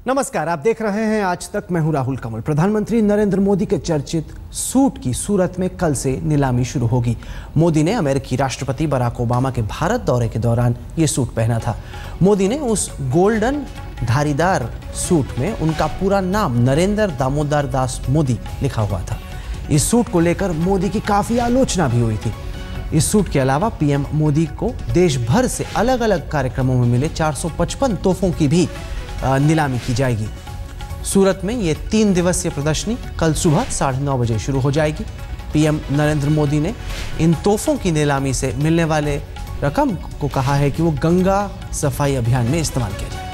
नमस्कार, आप देख रहे हैं आज तक। मैं हूं राहुल कमल। प्रधानमंत्री नरेंद्र मोदी के चर्चित सूट की सूरत में कल से नीलामी शुरू होगी। मोदी ने अमेरिकी राष्ट्रपति बराक ओबामा के भारत दौरे के दौरान ये सूट पहना था। मोदी ने उस गोल्डन धारीदार सूट में उनका पूरा नाम नरेंद्र दामोदर दास मोदी लिखा हुआ था। इस सूट को लेकर मोदी की काफी आलोचना भी हुई थी। इस सूट के अलावा पीएम मोदी को देश भर से अलग अलग कार्यक्रमों में मिले 455 तोहफों की भी नीलामी की जाएगी। सूरत में ये 3 दिवसीय प्रदर्शनी कल सुबह 9:30 बजे शुरू हो जाएगी। पीएम नरेंद्र मोदी ने इन तोहफों की नीलामी से मिलने वाले रकम को कहा है कि वो गंगा सफाई अभियान में इस्तेमाल किया जाए।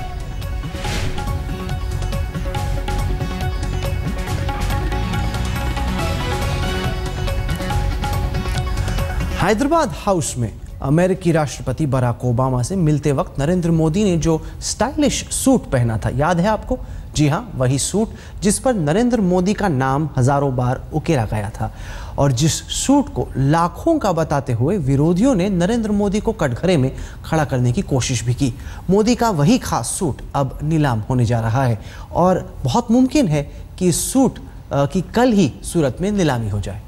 हैदराबाद हाउस में अमेरिकी राष्ट्रपति बराक ओबामा से मिलते वक्त नरेंद्र मोदी ने जो स्टाइलिश सूट पहना था, याद है आपको? जी हां, वही सूट जिस पर नरेंद्र मोदी का नाम हजारों बार उकेरा गया था और जिस सूट को लाखों का बताते हुए विरोधियों ने नरेंद्र मोदी को कटघरे में खड़ा करने की कोशिश भी की। मोदी का वही खास सूट अब नीलाम होने जा रहा है और बहुत मुमकिन है कि इस सूट की कल ही सूरत में नीलामी हो जाए।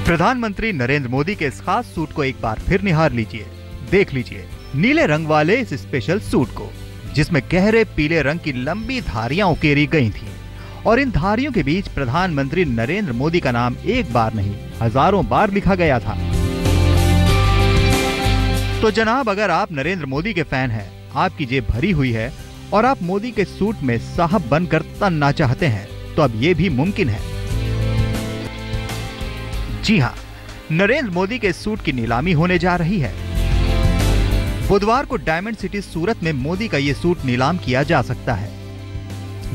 प्रधानमंत्री नरेंद्र मोदी के इस खास सूट को एक बार फिर निहार लीजिए, देख लीजिए नीले रंग वाले इस स्पेशल सूट को, जिसमें गहरे पीले रंग की लंबी धारियां उकेरी गई थीं और इन धारियों के बीच प्रधानमंत्री नरेंद्र मोदी का नाम एक बार नहीं हजारों बार लिखा गया था। तो जनाब, अगर आप नरेंद्र मोदी के फैन हैं, आपकी जेब भरी हुई है और आप मोदी के सूट में साहब बनकर तनना चाहते हैं, तो अब ये भी मुमकिन है। जी हां, नरेंद्र मोदी के सूट की नीलामी होने जा रही है। बुधवार को डायमंड सिटी सूरत में मोदी का ये सूट नीलाम किया जा सकता है।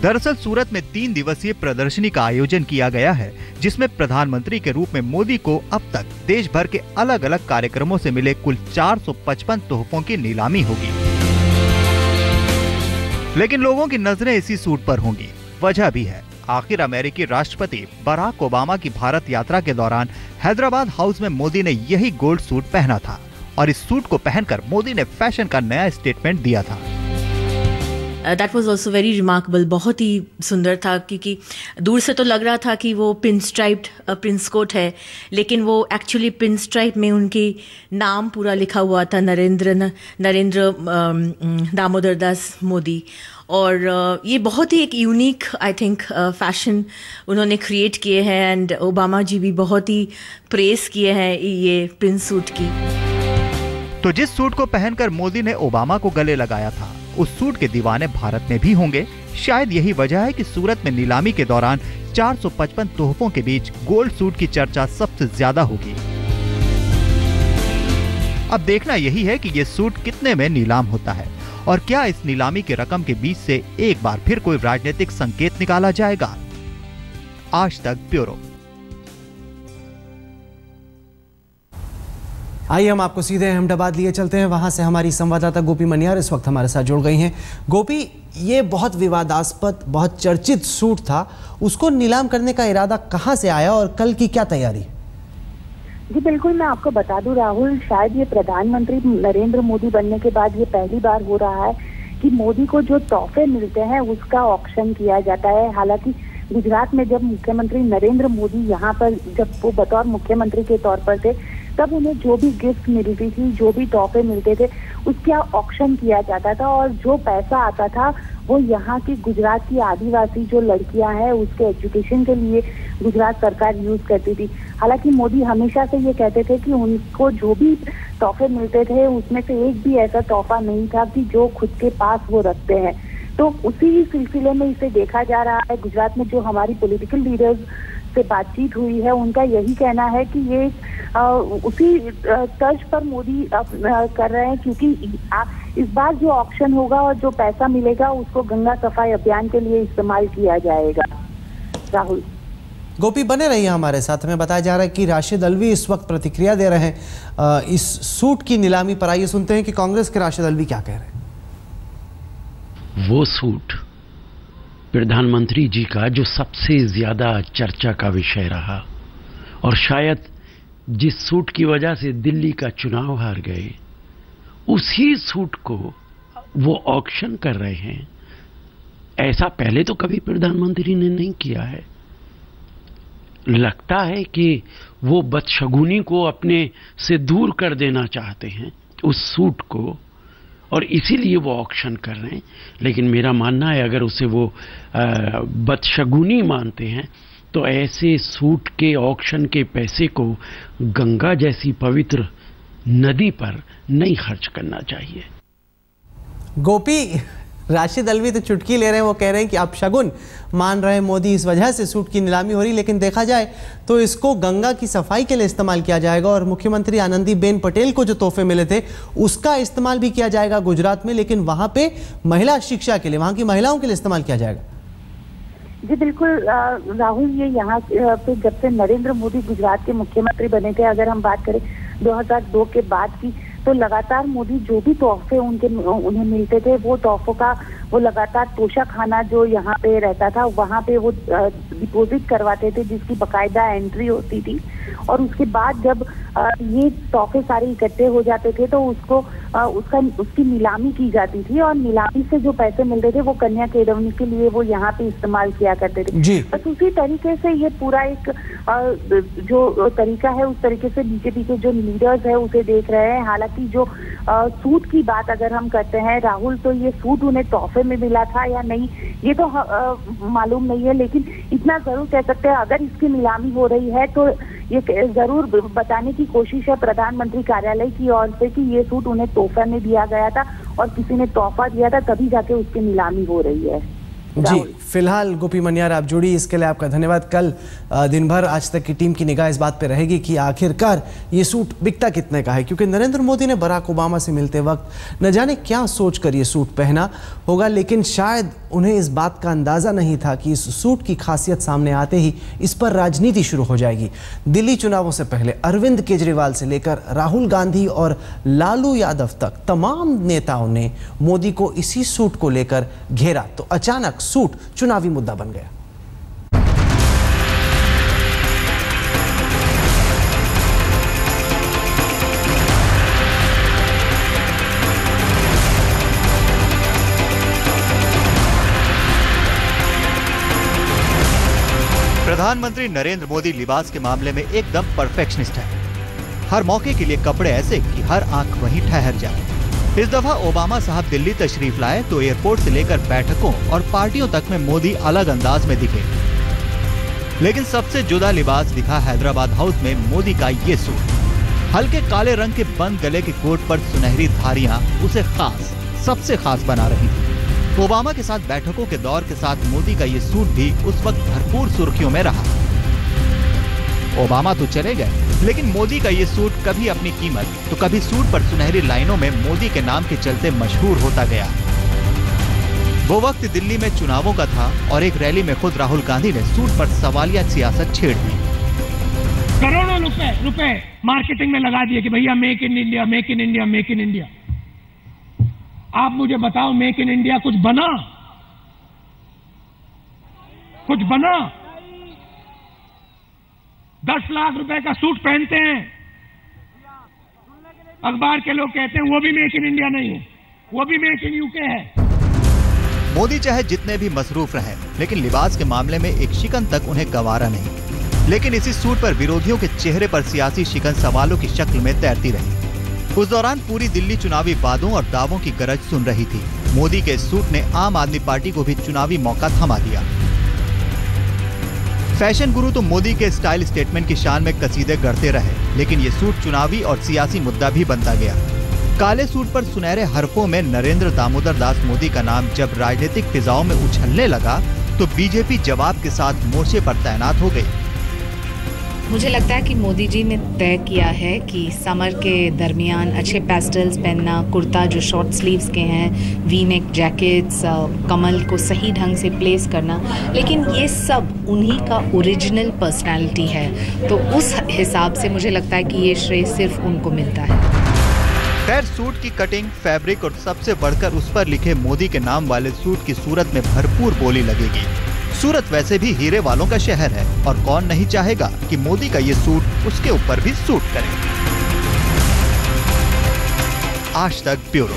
दरअसल सूरत में 3 दिवसीय प्रदर्शनी का आयोजन किया गया है, जिसमें प्रधानमंत्री के रूप में मोदी को अब तक देश भर के अलग अलग कार्यक्रमों से मिले कुल 455 तोहफों की नीलामी होगी। लेकिन लोगों की नजरें इसी सूट पर होंगी। वजह भी है, आखिर अमेरिकी राष्ट्रपति बराक ओबामा की भारत यात्रा के दौरान हैदराबाद हाउस में मोदी ने यही गोल्ड सूट पहना था और इस सूट को पहनकर मोदी ने फैशन का नया स्टेटमेंट दिया था। That was also very remarkable. बहुत ही सुंदर था, क्योंकि दूर से तो लग रहा था कि वो पिन स्ट्राइप्ड प्रिंस कोट है, लेकिन वो एक्चुअली पिन स्ट्राइप में उनकी नाम पूरा लिखा हुआ था, नरेंद्र दामोदर दास मोदी। और ये बहुत ही एक यूनिक आई थिंक फैशन उन्होंने क्रिएट किए हैं एंड ओबामा जी भी बहुत ही प्रेस किए हैं ये प्रिंस सूट की। तो जिस सूट को पहनकर मोदी ने ओबामा को गले लगाया था, उस सूट के दीवाने भारत में भी होंगे। शायद यही वजह है कि सूरत में नीलामी के दौरान 455 तोहफों के बीच गोल्ड सूट की चर्चा सबसे ज्यादा होगी। अब देखना यही है कि ये सूट कितने में नीलाम होता है और क्या इस नीलामी की रकम के बीच से एक बार फिर कोई राजनीतिक संकेत निकाला जाएगा। आज तक ब्यूरो। आइए हम आपको सीधे अहमदाबाद लिए चलते हैं। वहां से हमारी संवाददाता गोपी मनियार इस वक्त हमारे साथ जुड़ गई हैं। गोपी, ये बहुत विवादास्पद, बहुत चर्चित सूट था, उसको नीलाम करने का इरादा कहां से आया और कल की क्या तैयारी? जी बिल्कुल, मैं आपको बता दूं राहुल, शायद ये प्रधानमंत्री नरेंद्र मोदी बनने के बाद ये पहली बार हो रहा है कि मोदी को जो तोहफे मिलते हैं उसका ऑक्शन किया जाता है। हालांकि गुजरात में जब मुख्यमंत्री नरेंद्र मोदी यहाँ पर जब वो बतौर मुख्यमंत्री के तौर पर थे, तब उन्हें जो भी गिफ्ट मिलती थी, जो भी तोहफे मिलते थे, उसका ऑक्शन किया जाता था और जो पैसा आता था वो यहाँ की गुजरात की आदिवासी जो लड़कियां हैं उसके एजुकेशन के लिए गुजरात सरकार यूज करती थी। हालांकि मोदी हमेशा से ये कहते थे कि उनको जो भी तोहफे मिलते थे उसमें से एक भी ऐसा तोहफा नहीं था कि जो खुद के पास वो रखते हैं। तो उसी सिलसिले में इसे देखा जा रहा है। गुजरात में जो हमारी पॉलिटिकल लीडर्स से बातचीत हुई है, उनका यही कहना है कि ये उसी तर्ज पर मोदी कर रहे हैं, क्योंकि इस बार जो ऑक्शन होगा और जो पैसा मिलेगा उसको गंगा सफाई अभियान के लिए इस्तेमाल किया जाएगा। राहुल, गोपी बने रहिए हमारे साथ। हमें बताया जा रहा है कि राशिद अलवी इस वक्त प्रतिक्रिया दे रहे हैं इस सूट की नीलामी पर। आइए सुनते हैं कि कांग्रेस के राशिद अलवी क्या कह रहे हैं। वो सूट प्रधानमंत्री जी का जो सबसे ज्यादा चर्चा का विषय रहा और शायद जिस सूट की वजह से दिल्ली का चुनाव हार गए, उसी सूट को वो ऑक्शन कर रहे हैं। ऐसा पहले तो कभी प्रधानमंत्री ने नहीं किया है। लगता है कि वो बदशगुनी को अपने से दूर कर देना चाहते हैं, उस सूट को, और इसीलिए वो ऑक्शन कर रहे हैं। लेकिन मेरा मानना है, अगर उसे वो बदशगुनी मानते हैं तो ऐसे सूट के ऑक्शन के पैसे को गंगा जैसी पवित्र नदी पर नहीं खर्च करना चाहिए। गोपी, राशिद अलवी तो चुटकी ले रहे हैं, वो कह रहे हैं कि आप शगुन मान रहे हैं मोदी, इस वजह से सूट की नीलामी हो रही, लेकिन देखा जाए तो इसको गंगा की सफाई के लिए इस्तेमाल किया जाएगा और मुख्यमंत्री आनंदीबेन पटेल को जो तोहफे मिले थे उसका इस्तेमाल भी किया जाएगा गुजरात में, लेकिन वहां पे महिला शिक्षा के लिए, वहां की महिलाओं के लिए इस्तेमाल किया जाएगा। जी बिल्कुल राहुल, ये यहाँ पे जब से नरेंद्र मोदी गुजरात के मुख्यमंत्री बने थे, अगर हम बात करें 2002 के बाद की, तो लगातार मोदी जो भी तोहफे उन्हें मिलते थे, वो तोहफों का वो लगातार तोशाखाना जो यहाँ पे रहता था वहाँ पे वो डिपॉजिट करवाते थे, जिसकी बकायदा एंट्री होती थी। और उसके बाद जब ये तोहफे सारे इकट्ठे हो जाते थे तो उसकी नीलामी की जाती थी, और नीलामी से जो पैसे मिलते थे वो कन्या केळवणी के लिए वो यहाँ पे इस्तेमाल किया करते थे। बस उसी तरीके से ये पूरा एक जो तरीका है, उस तरीके से बीजेपी के जो लीडर्स है उसे देख रहे हैं। हालांकि जो सूट की बात अगर हम करते हैं राहुल, तो ये सूट उन्हें तोहफे में मिला था या नहीं ये तो मालूम नहीं है, लेकिन इतना जरूर कह सकते हैं अगर इसकी नीलामी हो रही है तो ये जरूर बताने की कोशिश है प्रधानमंत्री कार्यालय की ओर से कि ये सूट उन्हें तोहफे में दिया गया था और किसी ने तोहफा दिया था, तभी जाके उसकी नीलामी हो रही है। जी, फिलहाल गोपी मनियार आप जुड़ी, इसके लिए आपका धन्यवाद। कल दिन भर आज तक की टीम की निगाह इस बात पे रहेगी कि आखिरकार ये सूट बिकता कितने का है, क्योंकि नरेंद्र मोदी ने बराक ओबामा से मिलते वक्त न जाने क्या सोचकर ये सूट पहना होगा, लेकिन शायद उन्हें इस बात का अंदाजा नहीं था कि इस सूट की खासियत सामने आते ही इस पर राजनीति शुरू हो जाएगी। दिल्ली चुनावों से पहले अरविंद केजरीवाल से लेकर राहुल गांधी और लालू यादव तक तमाम नेताओं ने मोदी को इसी सूट को लेकर घेरा, तो अचानक सूट चुनावी मुद्दा बन गया। प्रधानमंत्री नरेंद्र मोदी लिबास के मामले में एकदम परफेक्शनिस्ट है। हर मौके के लिए कपड़े ऐसे कि हर आंख वहीं ठहर जाए। इस दफा ओबामा साहब दिल्ली तशरीफ लाए तो एयरपोर्ट से लेकर बैठकों और पार्टियों तक में मोदी अलग अंदाज में दिखे, लेकिन सबसे जुदा लिबास दिखा हैदराबाद हाउस में मोदी का ये सूट। हल्के काले रंग के बंद गले के कोट पर सुनहरी धारियां उसे खास, सबसे खास बना रही थी। ओबामा के साथ बैठकों के दौर के साथ मोदी का ये सूट भी उस वक्त भरपूर सुर्खियों में रहा। ओबामा तो चले गए, लेकिन मोदी का ये सूट कभी अपनी कीमत तो कभी सूट पर सुनहरी लाइनों में मोदी के नाम के चलते मशहूर होता गया। वो वक्त दिल्ली में चुनावों का था और एक रैली में खुद राहुल गांधी ने सूट पर सवालिया सियासत छेड़ दी। करोड़ों रुपए मार्केटिंग में लगा दिए कि भैया make in India, make in India, make in India. आप मुझे बताओ, मेक इन इंडिया कुछ बना? कुछ बना? 10 लाख रुपए का सूट पहनते हैं, अखबार के लोग कहते हैं वो भी मेक इन इंडिया नहीं है, वो भी मेक इन यूके है। मोदी चाहे जितने भी मसरूफ रहे, लेकिन लिबास के मामले में एक शिकन तक उन्हें गंवारा नहीं। लेकिन इसी सूट पर विरोधियों के चेहरे पर सियासी शिकन सवालों की शक्ल में तैरती रही। उस दौरान पूरी दिल्ली चुनावी वादों और दावों की गरज सुन रही थी। मोदी के सूट ने आम आदमी पार्टी को भी चुनावी मौका थमा दिया। फैशन गुरु तो मोदी के स्टाइल स्टेटमेंट की शान में कसीदे गढ़ते रहे, लेकिन ये सूट चुनावी और सियासी मुद्दा भी बनता गया। काले सूट पर सुनहरे हरफों में नरेंद्र दामोदर दास मोदी का नाम जब राजनीतिक फिजाओं में उछलने लगा तो बीजेपी जवाब के साथ मोर्चे पर तैनात हो गई। मुझे लगता है कि मोदी जी ने तय किया है कि समर के दरमियान अच्छे पेस्टल्स पहनना, कुर्ता जो शॉर्ट स्लीव्स के हैं, वी नेक जैकेट्स, कमल को सही ढंग से प्लेस करना, लेकिन ये सब उन्हीं का ओरिजिनल पर्सनालिटी है। तो उस हिसाब से मुझे लगता है कि ये श्रेय सिर्फ उनको मिलता है। खैर, सूट की कटिंग, फैब्रिक और सबसे बढ़कर उस पर लिखे मोदी के नाम वाले सूट की सूरत में भरपूर बोली लगेगी। सूरत वैसे भी हीरे वालों का शहर है और कौन नहीं चाहेगा कि मोदी का ये सूट उसके ऊपर भी सूट करे। आज तक ब्यूरो।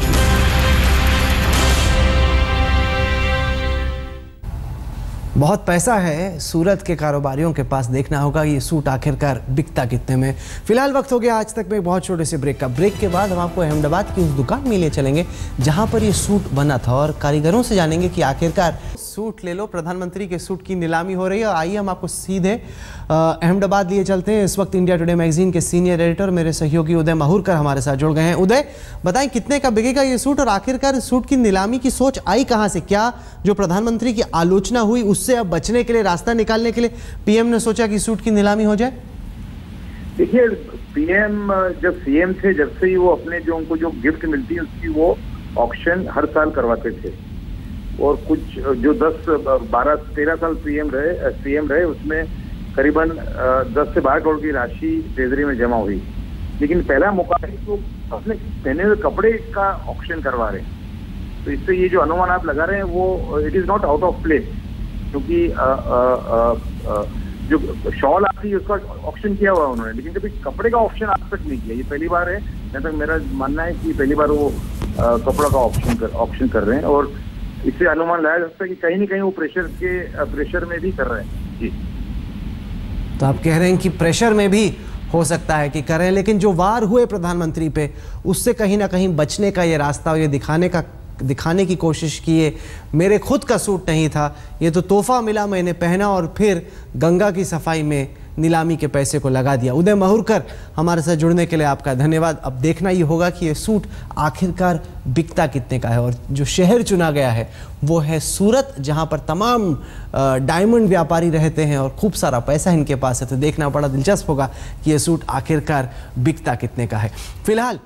बहुत पैसा है सूरत के कारोबारियों के पास, देखना होगा ये सूट आखिरकार बिकता कितने में। फिलहाल वक्त हो गया आज तक में एक बहुत छोटे से ब्रेक का। ब्रेक के बाद हम आपको अहमदाबाद की उस दुकान में ले चलेंगे जहां पर ये सूट बना था और कारीगरों से जानेंगे कि आखिरकार सूट ले लो, प्रधानमंत्री के सूट की नीलामी हो रही है। आइए हम आपको सीधे अहमदाबाद लिए चलते हैं। इस वक्त इंडिया टुडे मैगजीन के सीनियर एडिटर मेरे सहयोगी उदय माहुरकर हमारे साथ जुड़ गए हैं। उदय, बताएं कितने का बिकेगा ये सूट और आखिरकार इस सूट की नीलामी की सोच आई कहां से? क्या जो प्रधानमंत्री की आलोचना हुई उससे अब बचने के लिए, रास्ता निकालने के लिए पीएम ने सोचा कि सूट की नीलामी हो जाए? देखिए, पीएम जब सीएम थे, जब से ही वो अपने जो उनको जो गिफ्ट मिलती है उसकी वो ऑक्शन हर साल करवाते थे और कुछ जो 10, 12, 13 साल सीएम रहे उसमें करीबन 10 से 12 करोड़ की राशि ट्रेजरी में जमा हुई। लेकिन पहला मौका है तो अपने पहने हुए कपड़े का ऑक्शन करवा रहे हैं, तो इससे ये जो अनुमान आप लगा रहे हैं वो it is not out of place, क्योंकि जो शॉल आती है उसका ऑक्शन किया हुआ उन्होंने, लेकिन कभी कपड़े का ऑप्शन आज तक नहीं किया। ये पहली बार है, जहाँ तक मेरा मानना है कि पहली बार वो कपड़ा का ऑप्शन कर रहे हैं और इससे अनुमान लगाया जा सकता है कि कहीं न कहीं वो प्रेशर में भी कर रहे हैं। जी, तो आप कह रहे हैं कि प्रेशर में भी हो सकता है कि करें, लेकिन जो वार हुए प्रधानमंत्री पे उससे कहीं ना कहीं बचने का ये रास्ता, ये दिखाने की कोशिश की है मेरे खुद का सूट नहीं था, ये तो तोहफा मिला, मैंने पहना और फिर गंगा की सफाई में नीलामी के पैसे को लगा दिया। उदय माहुरकर, हमारे साथ जुड़ने के लिए आपका धन्यवाद। अब देखना ये होगा कि ये सूट आखिरकार बिकता कितने का है और जो शहर चुना गया है वो है सूरत, जहां पर तमाम डायमंड व्यापारी रहते हैं और खूब सारा पैसा इनके पास है। तो देखना बड़ा दिलचस्प होगा कि ये सूट आखिरकार बिकता कितने का है। फिलहाल